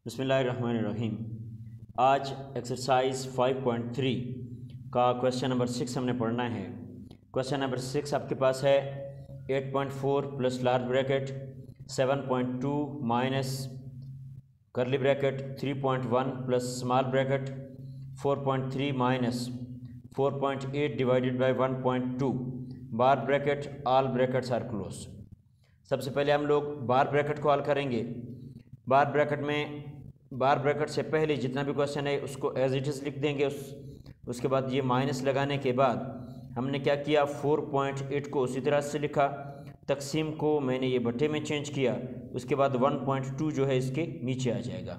बिस्मिल्लाहिर्रहमानिर्रहीम। आज एक्सरसाइज 5.3 का क्वेश्चन नंबर 6 हमने पढ़ना है। क्वेश्चन नंबर 6 आपके पास है 8.4 plus large bracket 7.2 minus curly bracket 3.1 plus small bracket 4.3 minus 4.8 divided by 1.2 bar bracket all brackets are close. सबसे पहले हम लोग बार ब्रैकेट को हल करेंगे। बार ब्रैकेट से पहले जितना भी क्वेश्चन है उसको एज इट इज़ लिख देंगे। उसके बाद ये माइनस लगाने के बाद हमने क्या किया, 4.8 को उसी तरह से लिखा, तकसीम को मैंने ये बट्टे में चेंज किया। उसके बाद 1.2 जो है इसके नीचे आ जाएगा।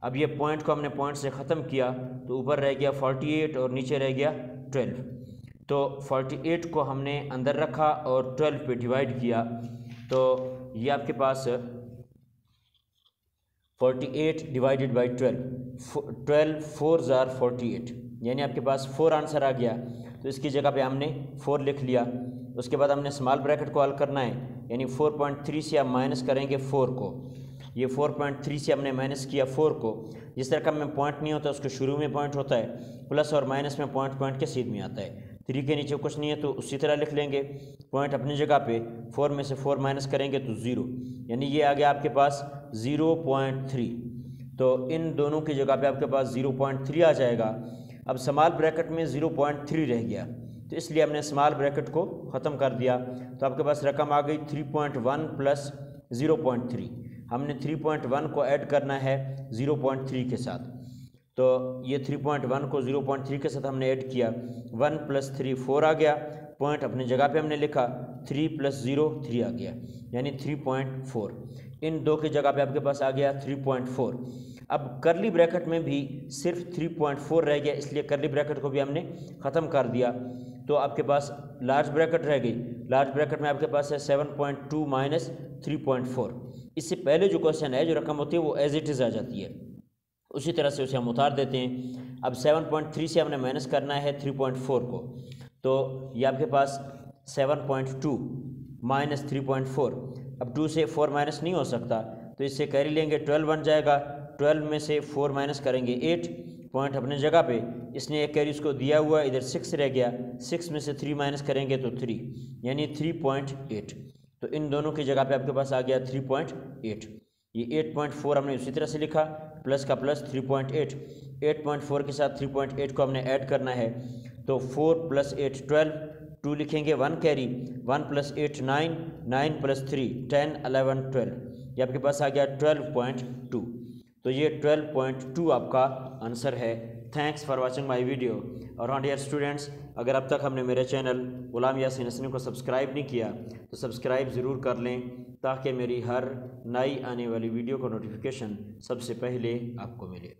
अब ये पॉइंट को हमने पॉइंट से ख़त्म किया तो ऊपर रह गया 48 और नीचे रह गया 12। तो 48 को हमने अंदर रखा और 12 पे डिवाइड किया तो ये आपके पास 48 डिवाइडेड बाई 12 4 जार 48, यानी आपके पास 4 आंसर आ गया। तो इसकी जगह पे हमने 4 लिख लिया। उसके बाद हमने स्मॉल ब्रैकेट को हल करना है, यानी 4.3 से आप माइनस करेंगे 4 को। ये 4.3 से हमने माइनस किया 4 को। जिस तरह का में पॉइंट नहीं होता उसके शुरू में पॉइंट होता है, प्लस और माइनस में पॉइंट के सीध में आता है। 3 के नीचे कुछ नहीं है तो उसी तरह लिख लेंगे। पॉइंट अपनी जगह पे 4 में से 4 माइनस करेंगे तो 0, यानी ये आ गया आपके पास 0.3। तो इन दोनों की जगह पे आपके पास 0.3 आ जाएगा। अब स्मॉल ब्रैकेट में 0.3 रह गया तो इसलिए हमने स्मॉल ब्रैकेट को ख़त्म कर दिया। तो आपके पास रकम आ गई 3.1 प्लस 0.3। हमने 3.1 को ऐड करना है 0.3 के साथ। तो ये 3.1 को 0.3 के साथ हमने ऐड किया, 1 + 3 4 आ गया। पॉइंट अपनी जगह पे हमने लिखा, 3 + 0 3 आ गया, यानी 3.4। इन दो की जगह पे आपके पास आ गया 3.4। अब करली ब्रैकेट में भी सिर्फ 3.4 रह गया, इसलिए करली ब्रैकेट को भी हमने ख़त्म कर दिया। तो आपके पास लार्ज ब्रैकेट रह गई। लार्ज ब्रैकेट में आपके पास है 7.2 माइनस 3.4। इससे पहले जो क्वेश्चन है, जो रकम होती है वो एज इट इज़ आ जाती है, उसी तरह से उसे हम उतार देते हैं। अब 7.3 से हमने माइनस करना है 3.4 को, तो ये आपके पास 7.2 माइनस 3.4। अब 2 से 4 माइनस नहीं हो सकता तो इससे कैरी लेंगे, 12 बन जाएगा। 12 में से 4 माइनस करेंगे 8, पॉइंट अपने जगह पे। इसने एक कैरी उसको दिया हुआ, इधर 6 रह गया, 6 में से 3 माइनस करेंगे तो 3, यानी 3.8। तो इन दोनों की जगह पे आपके पास आ गया 3.8। ये 8.4 हमने उसी तरह से लिखा, प्लस का प्लस 3.8। 8.4 के साथ 3.8 को हमने ऐड करना है तो 4 + 8 12, 2 लिखेंगे, 1 कैरी, 1 + 8 9, 9 + 3 10 11 12। ये आपके पास आ गया 12.2। तो ये 12.2 आपका आंसर है। Thanks for watching my video. और हाँ डियर स्टूडेंट्स, अगर अब तक हमने मेरे चैनल गुलाम यासीन हसनी को सब्सक्राइब नहीं किया तो सब्सक्राइब ज़रूर कर लें, ताकि मेरी हर नई आने वाली वीडियो का नोटिफिकेशन सबसे पहले आपको मिले।